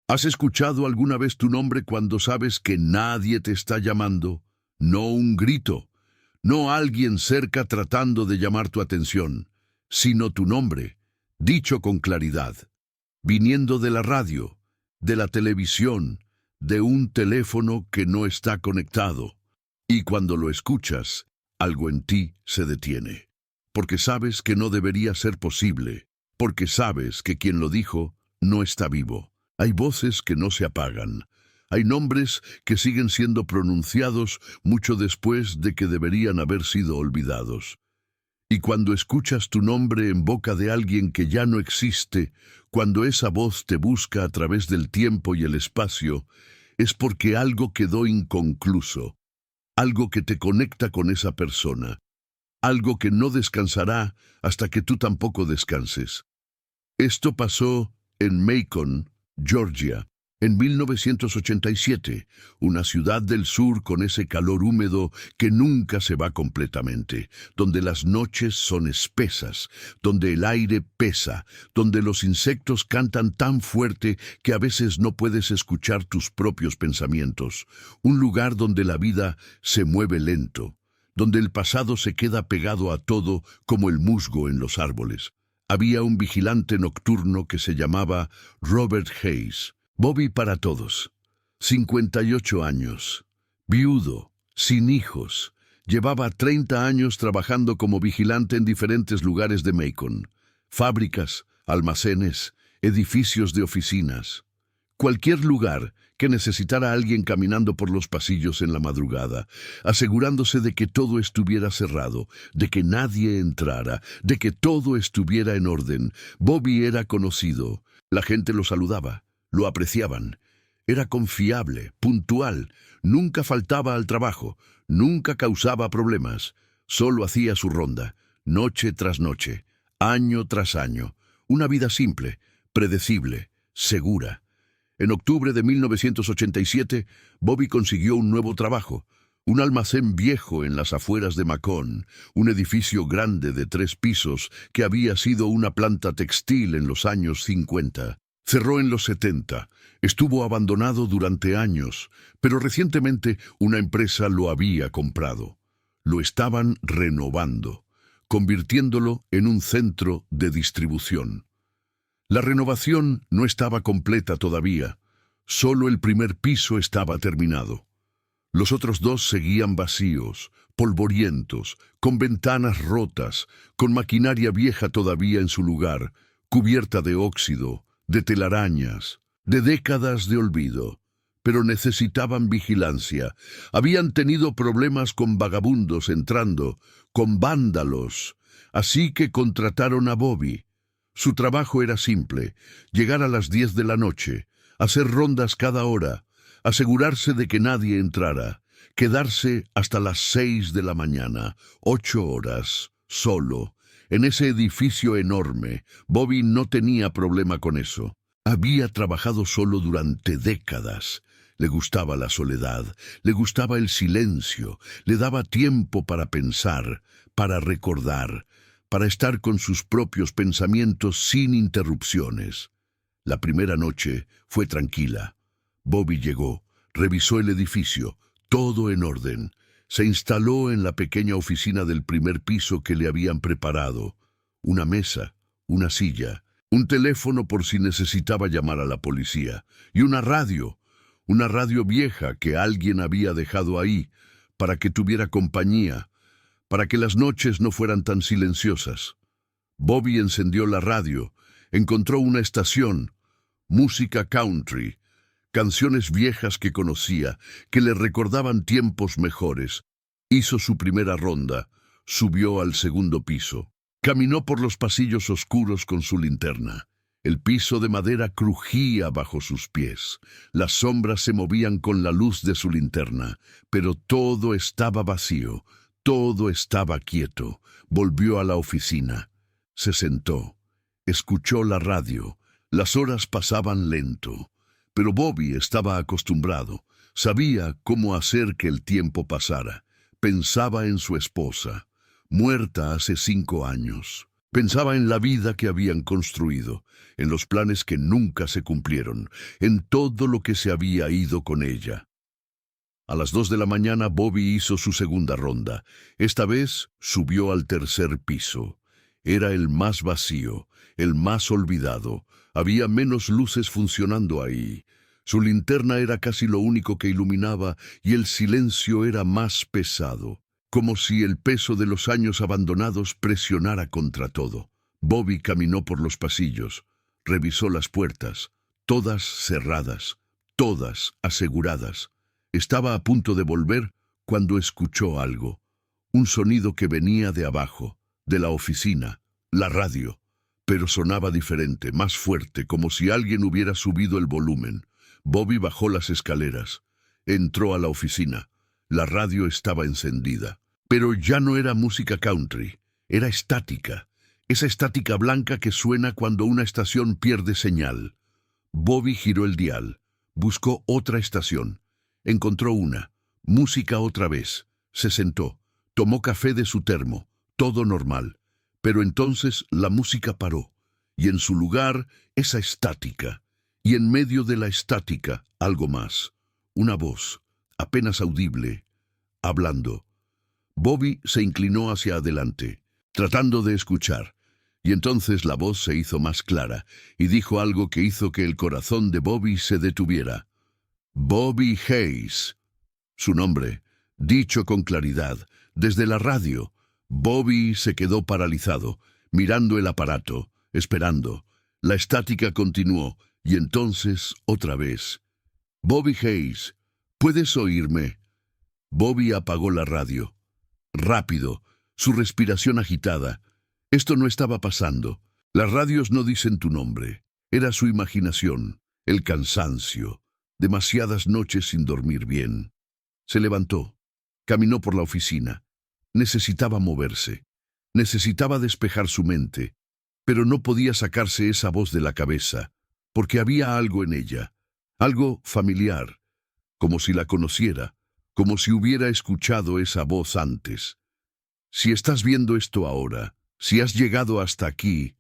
¿Has escuchado alguna vez tu nombre cuando sabes que nadie te está llamando? No un grito, no alguien cerca tratando de llamar tu atención, sino tu nombre, dicho con claridad, viniendo de la radio, de la televisión, de un teléfono que no está conectado. Y cuando lo escuchas, algo en ti se detiene, porque sabes que no debería ser posible, porque sabes que quien lo dijo no está vivo. Hay voces que no se apagan. Hay nombres que siguen siendo pronunciados mucho después de que deberían haber sido olvidados. Y cuando escuchas tu nombre en boca de alguien que ya no existe, cuando esa voz te busca a través del tiempo y el espacio, es porque algo quedó inconcluso, algo que te conecta con esa persona, algo que no descansará hasta que tú tampoco descanses. Esto pasó en Macon, Georgia, en 1987, una ciudad del sur con ese calor húmedo que nunca se va completamente, donde las noches son espesas, donde el aire pesa, donde los insectos cantan tan fuerte que a veces no puedes escuchar tus propios pensamientos, un lugar donde la vida se mueve lento, donde el pasado se queda pegado a todo como el musgo en los árboles. Había un vigilante nocturno que se llamaba Robert Hayes. Bobby para todos. 58 años. Viudo, sin hijos. Llevaba 30 años trabajando como vigilante en diferentes lugares de Macon. Fábricas, almacenes, edificios de oficinas. Cualquier lugar que necesitara a alguien caminando por los pasillos en la madrugada, asegurándose de que todo estuviera cerrado, de que nadie entrara, de que todo estuviera en orden. Bobby era conocido. La gente lo saludaba, lo apreciaban. Era confiable, puntual, nunca faltaba al trabajo, nunca causaba problemas. Solo hacía su ronda, noche tras noche, año tras año. Una vida simple, predecible, segura. En octubre de 1987, Bobby consiguió un nuevo trabajo, un almacén viejo en las afueras de Macon, un edificio grande de 3 pisos que había sido una planta textil en los años 50. Cerró en los 70, estuvo abandonado durante años, pero recientemente una empresa lo había comprado. Lo estaban renovando, convirtiéndolo en un centro de distribución. La renovación no estaba completa todavía, solo el primer piso estaba terminado. Los otros 2 seguían vacíos, polvorientos, con ventanas rotas, con maquinaria vieja todavía en su lugar, cubierta de óxido, de telarañas, de décadas de olvido. Pero necesitaban vigilancia. Habían tenido problemas con vagabundos entrando, con vándalos, así que contrataron a Bobby. Su trabajo era simple: llegar a las 10 de la noche, hacer rondas cada hora, asegurarse de que nadie entrara, quedarse hasta las 6 de la mañana, 8 horas, solo, en ese edificio enorme. Bobby no tenía problema con eso. Había trabajado solo durante décadas. Le gustaba la soledad, le gustaba el silencio, le daba tiempo para pensar, para recordar, para estar con sus propios pensamientos sin interrupciones. La primera noche fue tranquila. Bobby llegó, revisó el edificio, todo en orden. Se instaló en la pequeña oficina del primer piso que le habían preparado. Una mesa, una silla, un teléfono por si necesitaba llamar a la policía, y una radio vieja que alguien había dejado ahí para que tuviera compañía, para que las noches no fueran tan silenciosas. Bobby encendió la radio, encontró una estación, música country, canciones viejas que conocía, que le recordaban tiempos mejores. Hizo su primera ronda, subió al segundo piso. Caminó por los pasillos oscuros con su linterna. El piso de madera crujía bajo sus pies. Las sombras se movían con la luz de su linterna, pero todo estaba vacío. Todo estaba quieto. Volvió a la oficina. Se sentó. Escuchó la radio. Las horas pasaban lento. Pero Bobby estaba acostumbrado. Sabía cómo hacer que el tiempo pasara. Pensaba en su esposa, muerta hace 5 años. Pensaba en la vida que habían construido, en los planes que nunca se cumplieron, en todo lo que se había ido con ella. A las 2 de la mañana Bobby hizo su segunda ronda. Esta vez subió al tercer piso. Era el más vacío, el más olvidado. Había menos luces funcionando ahí. Su linterna era casi lo único que iluminaba y el silencio era más pesado, como si el peso de los años abandonados presionara contra todo. Bobby caminó por los pasillos, revisó las puertas, todas cerradas, todas aseguradas. Estaba a punto de volver cuando escuchó algo, un sonido que venía de abajo, de la oficina, la radio, pero sonaba diferente, más fuerte, como si alguien hubiera subido el volumen. Bobby bajó las escaleras, entró a la oficina. La radio estaba encendida, pero ya no era música country, era estática, esa estática blanca que suena cuando una estación pierde señal. Bobby giró el dial, buscó otra estación. Encontró una, música otra vez. Se sentó, tomó café de su termo, todo normal. Pero entonces la música paró, y en su lugar esa estática, y en medio de la estática algo más, una voz, apenas audible, hablando. Bobby se inclinó hacia adelante, tratando de escuchar, y entonces la voz se hizo más clara, y dijo algo que hizo que el corazón de Bobby se detuviera. Bobby Hayes. Su nombre, dicho con claridad, desde la radio. Bobby se quedó paralizado, mirando el aparato, esperando. La estática continuó, y entonces, otra vez. Bobby Hayes, ¿puedes oírme? Bobby apagó la radio. Rápido, su respiración agitada. Esto no estaba pasando. Las radios no dicen tu nombre. Era su imaginación, el cansancio. Demasiadas noches sin dormir bien. Se levantó, caminó por la oficina. Necesitaba moverse, necesitaba despejar su mente, pero no podía sacarse esa voz de la cabeza, porque había algo en ella, algo familiar, como si la conociera, como si hubiera escuchado esa voz antes. Si estás viendo esto ahora, si has llegado hasta aquí,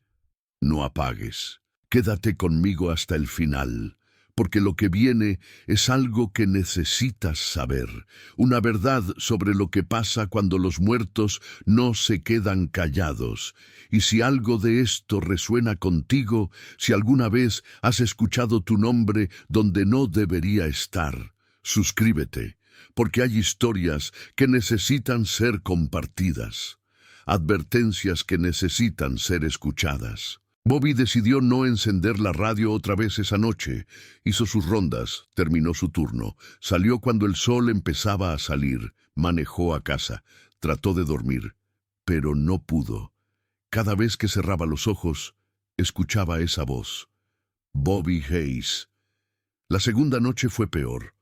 no apagues. Quédate conmigo hasta el final, porque lo que viene es algo que necesitas saber, una verdad sobre lo que pasa cuando los muertos no se quedan callados. Y si algo de esto resuena contigo, si alguna vez has escuchado tu nombre donde no debería estar, suscríbete, porque hay historias que necesitan ser compartidas, advertencias que necesitan ser escuchadas. Bobby decidió no encender la radio otra vez esa noche. Hizo sus rondas, terminó su turno, salió cuando el sol empezaba a salir, manejó a casa, trató de dormir, pero no pudo. Cada vez que cerraba los ojos, escuchaba esa voz. Bobby Hayes. La segunda noche fue peor.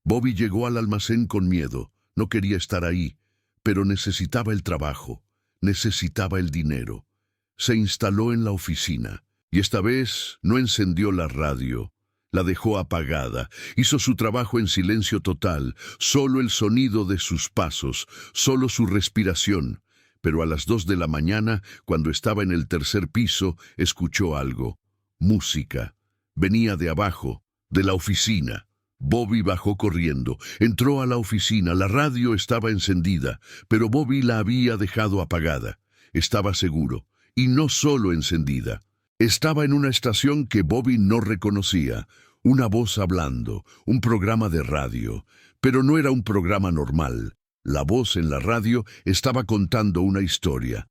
Bobby llegó al almacén con miedo, no quería estar ahí, pero necesitaba el trabajo, necesitaba el dinero. Se instaló en la oficina, y esta vez no encendió la radio. La dejó apagada, hizo su trabajo en silencio total, solo el sonido de sus pasos, solo su respiración. Pero a las 2 de la mañana, cuando estaba en el tercer piso, escuchó algo. Música. Venía de abajo, de la oficina. Bobby bajó corriendo, entró a la oficina, la radio estaba encendida, pero Bobby la había dejado apagada. Estaba seguro. Y no solo encendida. Estaba en una estación que Bobby no reconocía, una voz hablando, un programa de radio, pero no era un programa normal. La voz en la radio estaba contando una historia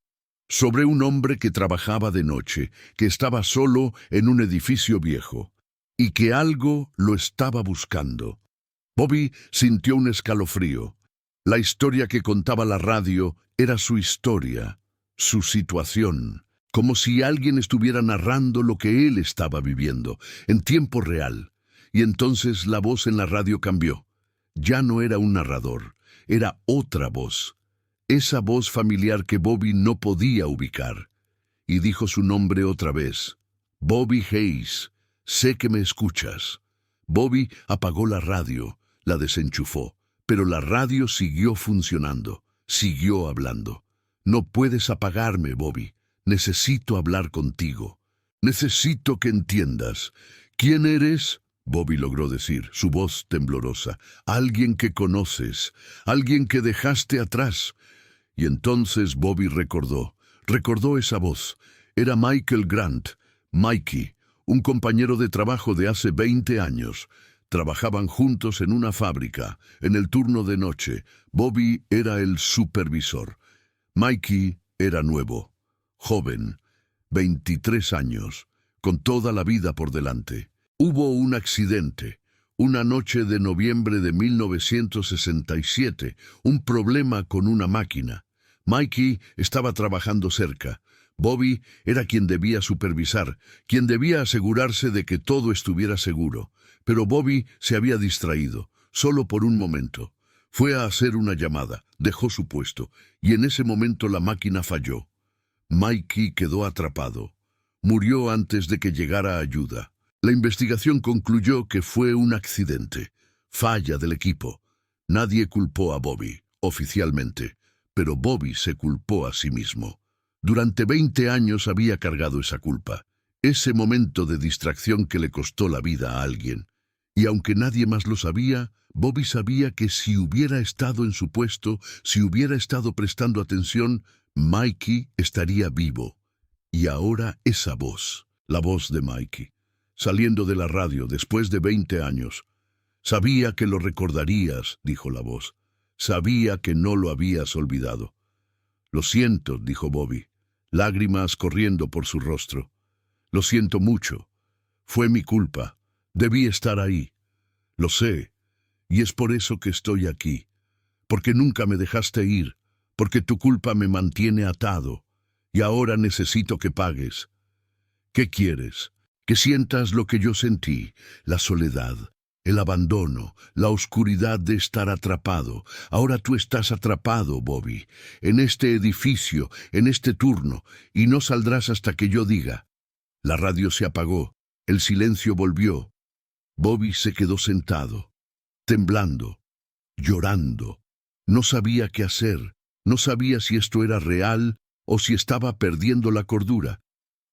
sobre un hombre que trabajaba de noche, que estaba solo en un edificio viejo, y que algo lo estaba buscando. Bobby sintió un escalofrío. La historia que contaba la radio era su historia. Su situación, como si alguien estuviera narrando lo que él estaba viviendo, en tiempo real. Y entonces la voz en la radio cambió. Ya no era un narrador, era otra voz. Esa voz familiar que Bobby no podía ubicar. Y dijo su nombre otra vez. Bobby Hayes, sé que me escuchas. Bobby apagó la radio, la desenchufó, pero la radio siguió funcionando, siguió hablando. No puedes apagarme, Bobby. Necesito hablar contigo. Necesito que entiendas. ¿Quién eres? Bobby logró decir, su voz temblorosa. Alguien que conoces, alguien que dejaste atrás. Y entonces Bobby recordó esa voz. Era Michael Grant, Mikey, un compañero de trabajo de hace 20 años. Trabajaban juntos en una fábrica, en el turno de noche. Bobby era el supervisor. Mikey era nuevo, joven, 23 años, con toda la vida por delante. Hubo un accidente, una noche de noviembre de 1967, un problema con una máquina. Mikey estaba trabajando cerca. Bobby era quien debía supervisar, quien debía asegurarse de que todo estuviera seguro. Pero Bobby se había distraído, solo por un momento. Fue a hacer una llamada, dejó su puesto, y en ese momento la máquina falló. Mikey quedó atrapado. Murió antes de que llegara ayuda. La investigación concluyó que fue un accidente, falla del equipo. Nadie culpó a Bobby, oficialmente, pero Bobby se culpó a sí mismo. Durante 20 años había cargado esa culpa, ese momento de distracción que le costó la vida a alguien. Y aunque nadie más lo sabía, Bobby sabía que si hubiera estado en su puesto, si hubiera estado prestando atención, Mikey estaría vivo. Y ahora esa voz, la voz de Mikey, saliendo de la radio después de 20 años. Sabía que lo recordarías, dijo la voz. Sabía que no lo habías olvidado. Lo siento, dijo Bobby, lágrimas corriendo por su rostro. Lo siento mucho. Fue mi culpa. Debí estar ahí. Lo sé. Y es por eso que estoy aquí. Porque nunca me dejaste ir. Porque tu culpa me mantiene atado. Y ahora necesito que pagues. ¿Qué quieres? Que sientas lo que yo sentí, la soledad, el abandono, la oscuridad de estar atrapado. Ahora tú estás atrapado, Bobby, en este edificio, en este turno, y no saldrás hasta que yo diga. La radio se apagó, el silencio volvió. Bobby se quedó sentado, temblando, llorando. No sabía qué hacer, no sabía si esto era real o si estaba perdiendo la cordura.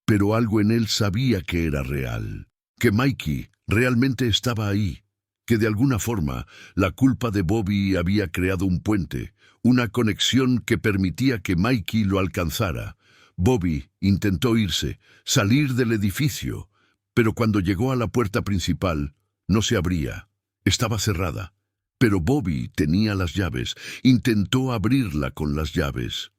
Pero algo en él sabía que era real, que Mikey realmente estaba ahí, que de alguna forma la culpa de Bobby había creado un puente, una conexión que permitía que Mikey lo alcanzara. Bobby intentó irse, salir del edificio, pero cuando llegó a la puerta principal, no se abría, estaba cerrada. Pero Bobby tenía las llaves, intentó abrirla con las llaves.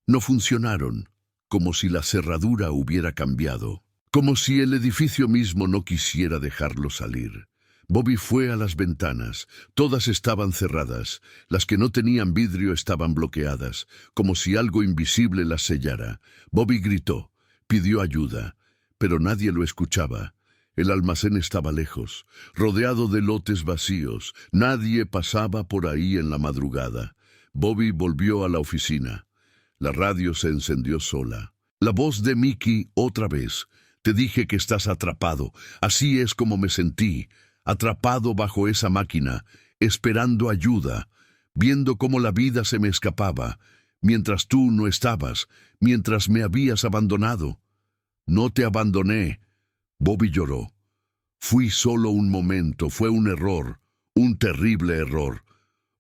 No funcionaron. Como si la cerradura hubiera cambiado, como si el edificio mismo no quisiera dejarlo salir. Bobby fue a las ventanas, todas estaban cerradas, las que no tenían vidrio estaban bloqueadas, como si algo invisible las sellara. Bobby gritó, pidió ayuda, pero nadie lo escuchaba. El almacén estaba lejos, rodeado de lotes vacíos, nadie pasaba por ahí en la madrugada. Bobby volvió a la oficina. La radio se encendió sola. La voz de Mickey otra vez. Te dije que estás atrapado. Así es como me sentí. Atrapado bajo esa máquina, esperando ayuda, viendo cómo la vida se me escapaba, mientras tú no estabas, mientras me habías abandonado. No te abandoné. Bobby lloró. Fui solo un momento, fue un error, un terrible error.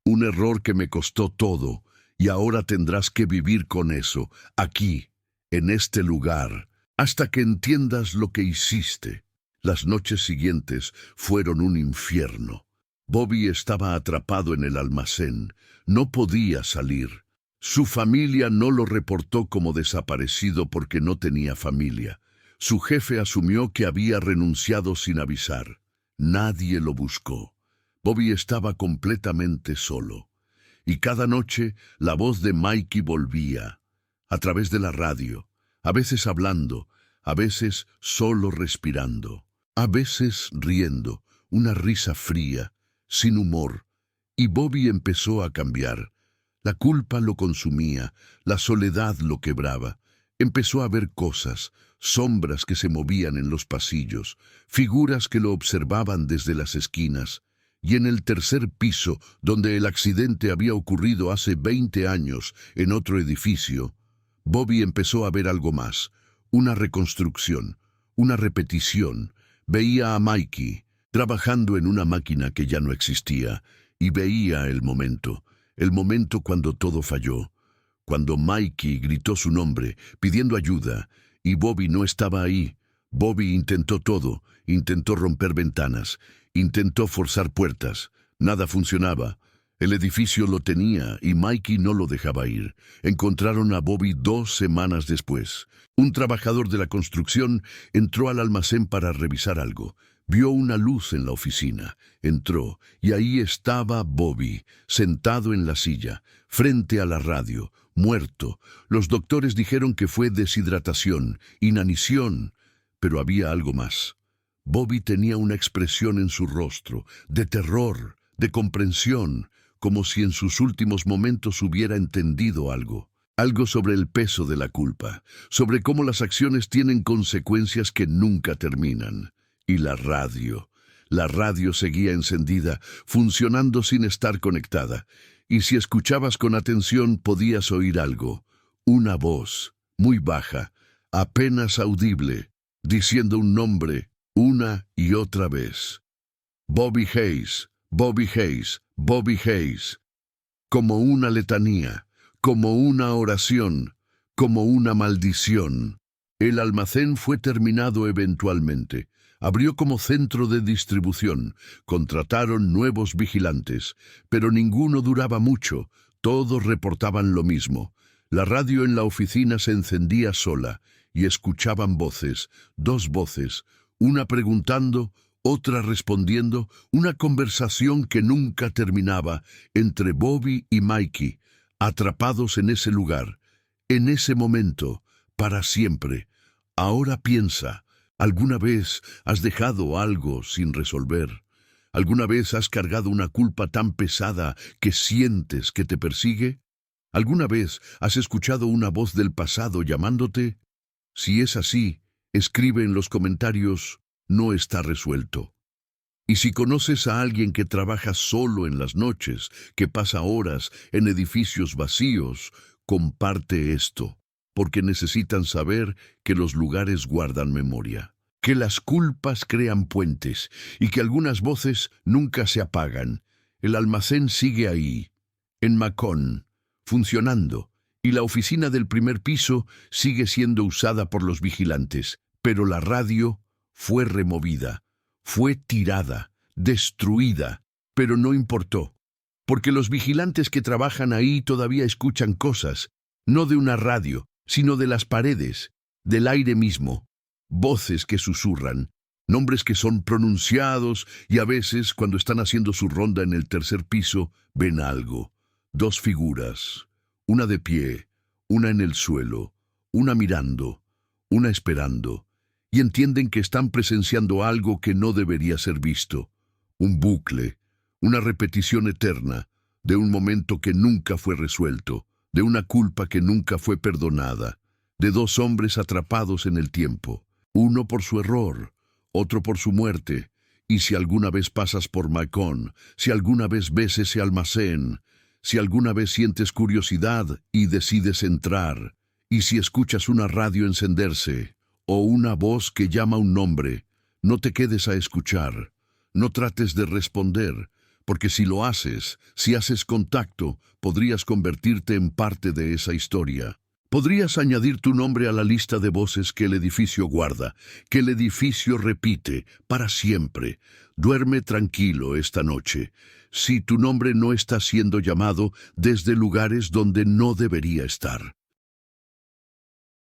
Un error que me costó todo. Y ahora tendrás que vivir con eso, aquí, en este lugar, hasta que entiendas lo que hiciste. Las noches siguientes fueron un infierno. Bobby estaba atrapado en el almacén, no podía salir. Su familia no lo reportó como desaparecido porque no tenía familia. Su jefe asumió que había renunciado sin avisar. Nadie lo buscó. Bobby estaba completamente solo. Y cada noche la voz de Mikey volvía, a través de la radio, a veces hablando, a veces solo respirando, a veces riendo, una risa fría, sin humor. Y Bobby empezó a cambiar. La culpa lo consumía, la soledad lo quebraba. Empezó a ver cosas, sombras que se movían en los pasillos, figuras que lo observaban desde las esquinas. Y en el tercer piso, donde el accidente había ocurrido hace 20 años, en otro edificio, Bobby empezó a ver algo más, una reconstrucción, una repetición. Veía a Mikey trabajando en una máquina que ya no existía, y veía el momento cuando todo falló, cuando Mikey gritó su nombre, pidiendo ayuda, y Bobby no estaba ahí. Bobby intentó todo, intentó romper ventanas, intentó forzar puertas. Nada funcionaba. El edificio lo tenía y Mikey no lo dejaba ir. Encontraron a Bobby 2 semanas después. Un trabajador de la construcción entró al almacén para revisar algo. Vio una luz en la oficina. Entró y ahí estaba Bobby, sentado en la silla, frente a la radio, muerto. Los doctores dijeron que fue deshidratación, inanición, pero había algo más. Bobby tenía una expresión en su rostro, de terror, de comprensión, como si en sus últimos momentos hubiera entendido algo. Algo sobre el peso de la culpa, sobre cómo las acciones tienen consecuencias que nunca terminan. Y la radio seguía encendida, funcionando sin estar conectada. Y si escuchabas con atención podías oír algo, una voz, muy baja, apenas audible, diciendo un nombre una y otra vez. Bobby Hayes, Bobby Hayes, Bobby Hayes. Como una letanía, como una oración, como una maldición. El almacén fue terminado eventualmente. Abrió como centro de distribución. Contrataron nuevos vigilantes, pero ninguno duraba mucho. Todos reportaban lo mismo. La radio en la oficina se encendía sola y escuchaban voces, 2 voces, una preguntando, otra respondiendo, una conversación que nunca terminaba entre Bobby y Mikey, atrapados en ese lugar, en ese momento, para siempre. Ahora piensa, ¿alguna vez has dejado algo sin resolver? ¿Alguna vez has cargado una culpa tan pesada que sientes que te persigue? ¿Alguna vez has escuchado una voz del pasado llamándote? Si es así, escribe en los comentarios, no está resuelto. Y si conoces a alguien que trabaja solo en las noches, que pasa horas en edificios vacíos, comparte esto, porque necesitan saber que los lugares guardan memoria, que las culpas crean puentes y que algunas voces nunca se apagan. El almacén sigue ahí, en Macon, funcionando, y la oficina del primer piso sigue siendo usada por los vigilantes, pero la radio fue removida, fue tirada, destruida, pero no importó, porque los vigilantes que trabajan ahí todavía escuchan cosas, no de una radio, sino de las paredes, del aire mismo, voces que susurran, nombres que son pronunciados y a veces, cuando están haciendo su ronda en el tercer piso, ven algo. 2 figuras, una de pie, una en el suelo, una mirando, una esperando, y entienden que están presenciando algo que no debería ser visto. Un bucle, una repetición eterna, de un momento que nunca fue resuelto, de una culpa que nunca fue perdonada, de 2 hombres atrapados en el tiempo, uno por su error, otro por su muerte. Y si alguna vez pasas por Macon, si alguna vez ves ese almacén, si alguna vez sientes curiosidad y decides entrar, y si escuchas una radio encenderse, o una voz que llama un nombre, no te quedes a escuchar, no trates de responder, porque si lo haces, si haces contacto, podrías convertirte en parte de esa historia. Podrías añadir tu nombre a la lista de voces que el edificio guarda, que el edificio repite para siempre. Duerme tranquilo esta noche. Si tu nombre no está siendo llamado desde lugares donde no debería estar.